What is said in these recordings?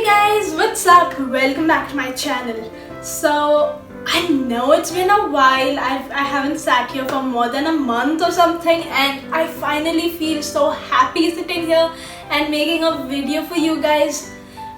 Hey guys, what's up? Welcome back to my channel. So I know it's been a while. I haven't sat here for more than a month or something, and I finally feel so happy sitting here and making a video for you guys.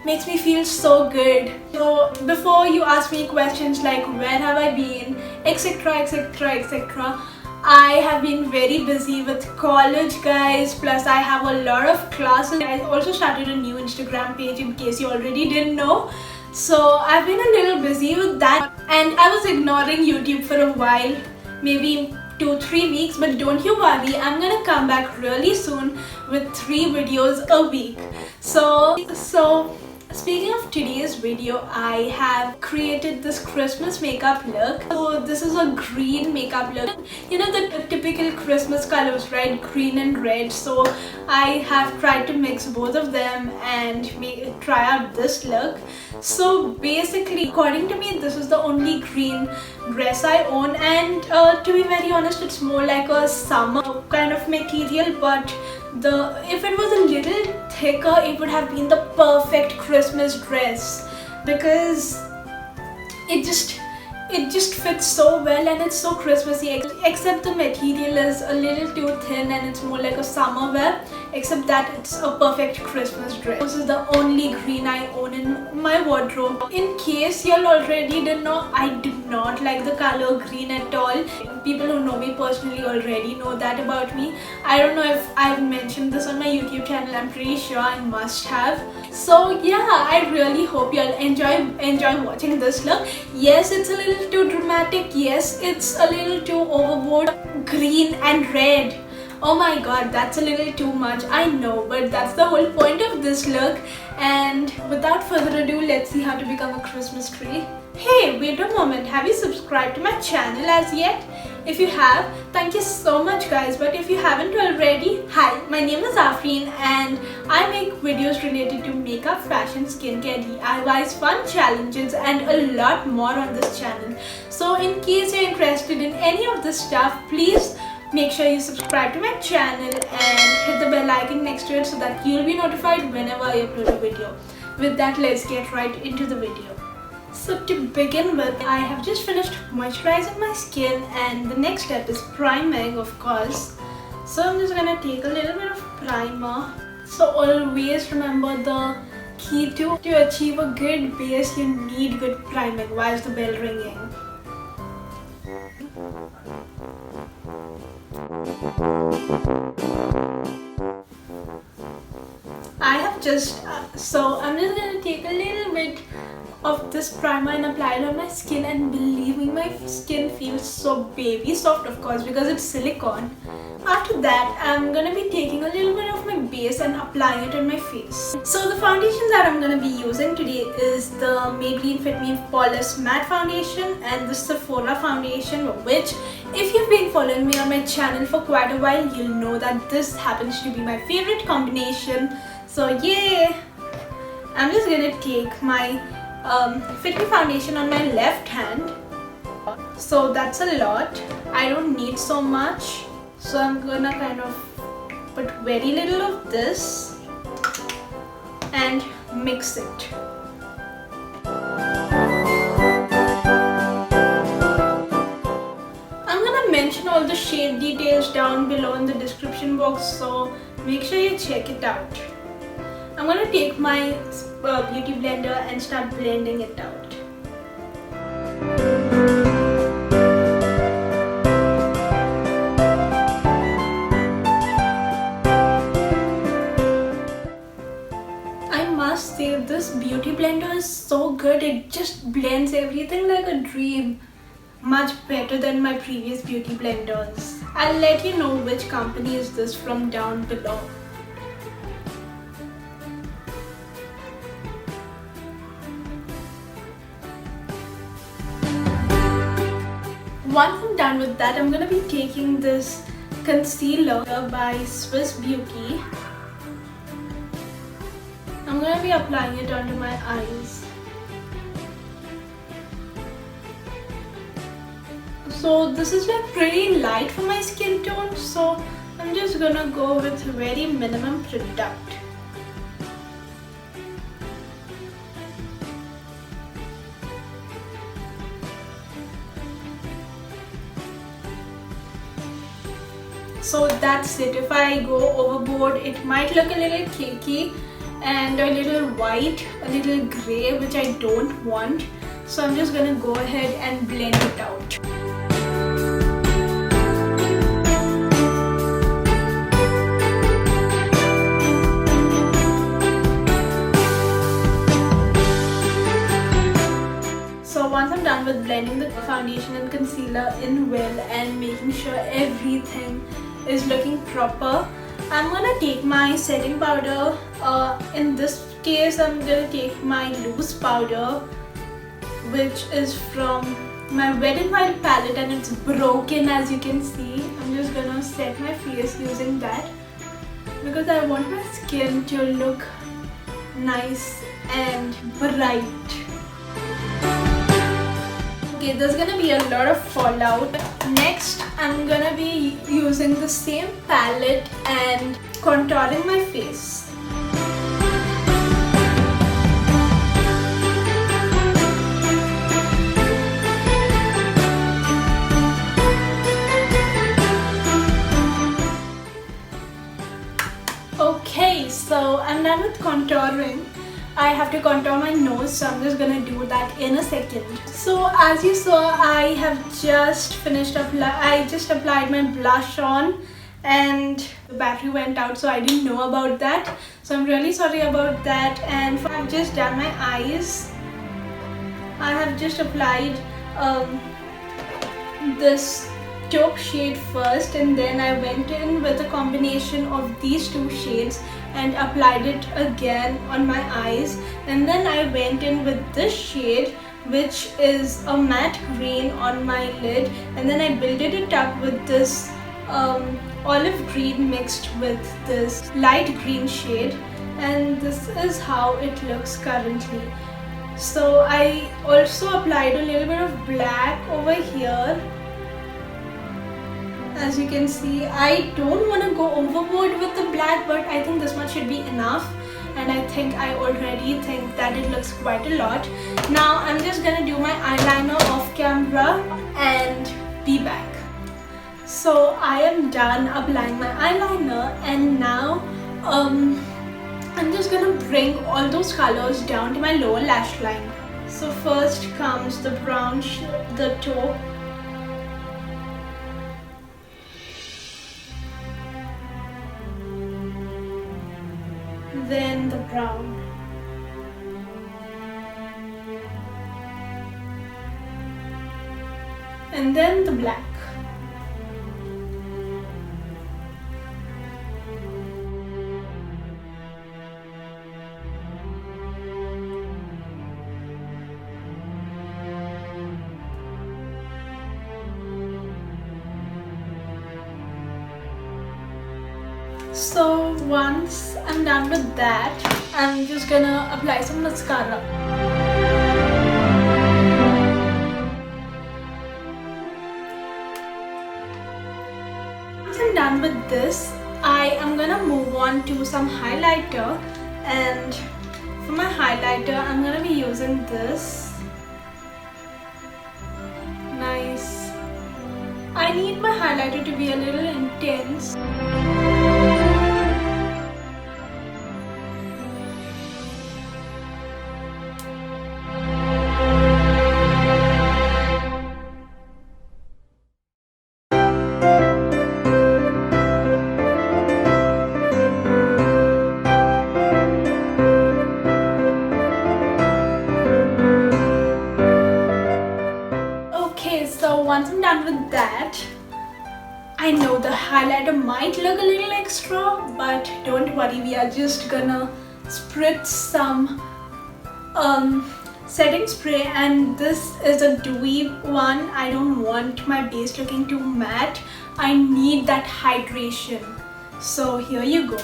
Makes me feel so good. So before you ask me questions like where have I been, etc, etc, etc, I have been very busy with college, guys, plus I have a lot of classes. I also started a new Instagram page in case you already didn't know. So I've been a little busy with that, and I was ignoring YouTube for a while, maybe 2-3 weeks, but don't you worry, I'm gonna come back really soon with 3 videos a week. So speaking of today's video, I have created this Christmas makeup look. So this is a green makeup look. You know the typical Christmas colors, right? Green and red. So I have tried to mix both of them and try out this look. So basically, according to me, this is the only green dress I own, and to be very honest, it's more like a summer kind of material, but if it was a little thicker, it would have been the perfect Christmas dress because it just fits so well and it's so Christmassy, except the material is a little too thin and it's more like a summer wear, except that it's a perfect Christmas dress. This is the only green I own in my wardrobe. In case y'all already didn't know, I do not like the color green at all. People who know me personally already know that about me. I don't know if I've mentioned this on my YouTube channel. I'm pretty sure I must have. So yeah, I really hope y'all enjoy watching this look. Yes, it's a little too dramatic. Yes, it's a little too overboard. Green and red. Oh my god, that's a little too much, I know, but that's the whole point of this look. And without further ado, let's see how to become a Christmas tree. Hey, wait a moment, have you subscribed to my channel as yet? If you have, thank you so much guys, but if you haven't already, hi, my name is Afreen and I make videos related to makeup, fashion, skincare, DIYs, fun challenges and a lot more on this channel. So in case you're interested in any of this stuff, please make sure you subscribe to my channel and hit the bell icon next to it so that you'll be notified whenever I upload a video. With that, let's get right into the video. So to begin with, I have just finished moisturizing my skin and the next step is priming, of course. So I'm just gonna take a little bit of primer. So always remember the key to achieve a good base, you need good priming. Why is the bell ringing? I'm just gonna take a little bit of this primer and apply it on my skin, and believe me, my skin feels so baby soft, of course, because it's silicone. After that, I'm gonna be taking a little bit of my base and applying it on my face. So the foundation that I'm gonna be using today is the Maybelline Fit Me Flawless Matte Foundation and the Sephora foundation, which if you've been following me on my channel for quite a while, you'll know that this happens to be my favorite combination. So yeah, I'm just gonna take my Fit Me foundation on my left hand. So that's a lot. I don't need so much. So I'm gonna kind of put very little of this and mix it. I'm gonna mention all the shade details down below in the description box, so make sure you check it out. I'm gonna take my beauty blender and start blending it out. I must say, this beauty blender is so good. It just blends everything like a dream. Much better than my previous beauty blenders. I'll let you know which company is this from down below. Once I'm done with that, I'm gonna be taking this concealer by Swiss Beauty. I'm gonna be applying it onto my eyes. So this is like pretty light for my skin tone, so I'm just gonna go with very minimum product. So that's it. If I go overboard, it might look a little cakey and a little white, a little grey, which I don't want. So I'm just gonna go ahead and blend it out. So once I'm done with blending the foundation and concealer in well and making sure everything is looking proper, I'm gonna take my setting powder. In this case, I'm gonna take my loose powder, which is from my Wet n Wild palette, and it's broken as you can see. I'm just gonna set my face using that because I want my skin to look nice and bright. Okay, there's gonna be a lot of fallout. Next, I'm gonna be using the same palette and contouring my face. Okay, so I'm done with contouring. I have to contour my nose, so I'm just gonna do that in a second. So as you saw, I have just finished I just applied my blush on, and the battery went out, so I didn't know about that. So I'm really sorry about that. And I've just done my eyes. I have just applied this taupe shade first, and then I went in with a combination of these two shades and applied it again on my eyes, and then I went in with this shade, which is a matte green, on my lid, and then I built it up with this olive green mixed with this light green shade, and this is how it looks currently. So I also applied a little bit of black over here. As you can see, I don't want to go overboard with the black, but I think this much should be enough, and I already think that it looks quite a lot. Now I'm just gonna do my eyeliner off camera and be back. So I am done applying my eyeliner, and now I'm just gonna bring all those colors down to my lower lash line. So first comes the brown, the taupe, then the brown, and then the black. So once I'm done with that, I'm just gonna apply some mascara. Once I'm done with this, I am gonna move on to some highlighter, and for my highlighter I'm gonna be using this. Nice. I need my highlighter to be a little intense. So once I'm done with that, I know the highlighter might look a little extra, but don't worry, we are just gonna spritz some setting spray, and this is a dewy one. I don't want my base looking too matte. I need that hydration. So here you go.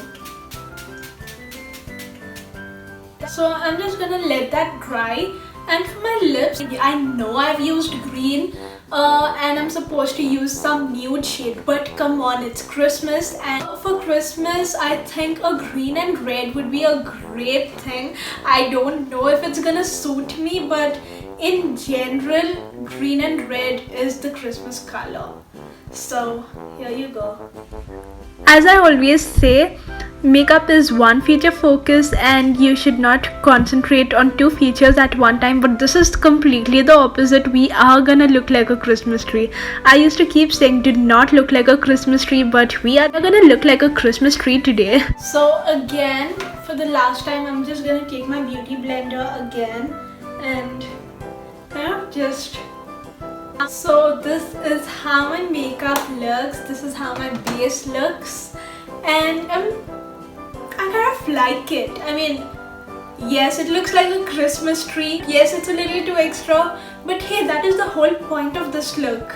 So I'm just gonna let that dry. And for my lips, I know I've used green and I'm supposed to use some nude shade, but come on, it's Christmas, and for Christmas I think a green and red would be a great thing. I don't know if it's gonna suit me, but in general, green and red is the Christmas color. So here you go. As I always say, makeup is one feature focus and you should not concentrate on two features at one time, but this is completely the opposite. We are gonna look like a Christmas tree. I used to keep saying do not look like a Christmas tree, but we are gonna look like a Christmas tree today. So again, for the last time, I'm just gonna take my beauty blender again and just... So this is how my makeup looks, this is how my base looks, and I kind of like it. I mean, yes, it looks like a Christmas tree, yes, it's a little too extra, but hey, that is the whole point of this look.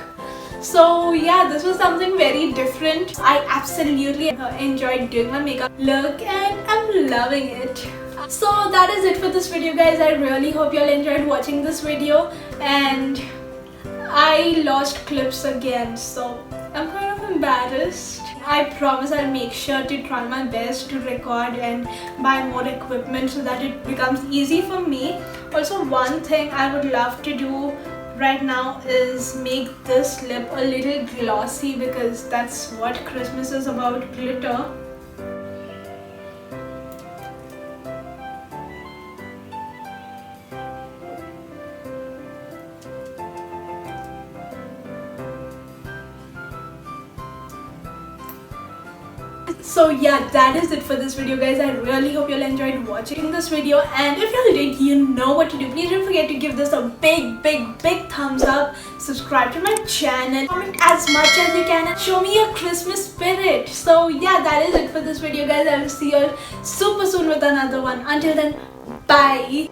So yeah, this was something very different. I absolutely enjoyed doing my makeup look and I'm loving it. So that is it for this video, guys. I really hope you all enjoyed watching this video, and I lost clips again, so I'm kind of embarrassed. I promise I'll make sure to try my best to record and buy more equipment so that it becomes easy for me. Also, one thing I would love to do right now is make this lip a little glossy, because that's what Christmas is about, glitter. So yeah, that is it for this video, guys. I really hope you all enjoyed watching this video, and if you all did, you know what to do. Please don't forget to give this a big thumbs up, subscribe to my channel, comment as much as you can, and show me your Christmas spirit. So yeah, that is it for this video, guys. I will see you all super soon with another one. Until then, bye.